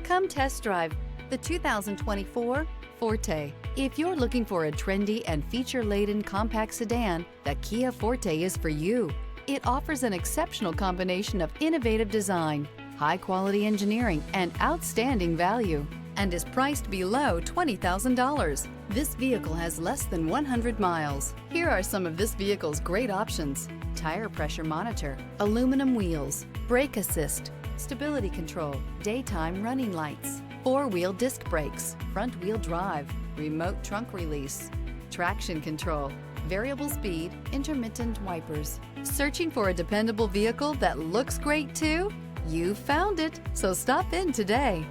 Come test drive the 2024 Forte. If you're looking for a trendy and feature-laden compact sedan, the Kia Forte is for you. It offers an exceptional combination of innovative design, high-quality engineering, and outstanding value, and is priced below $20,000. This vehicle has less than 100 miles. Here are some of this vehicle's great options: tire pressure monitor, aluminum wheels, brake assist, stability control, daytime running lights, four-wheel disc brakes, front-wheel drive, remote trunk release, traction control, variable speed, intermittent wipers. Searching for a dependable vehicle that looks great too? You found it, so stop in today.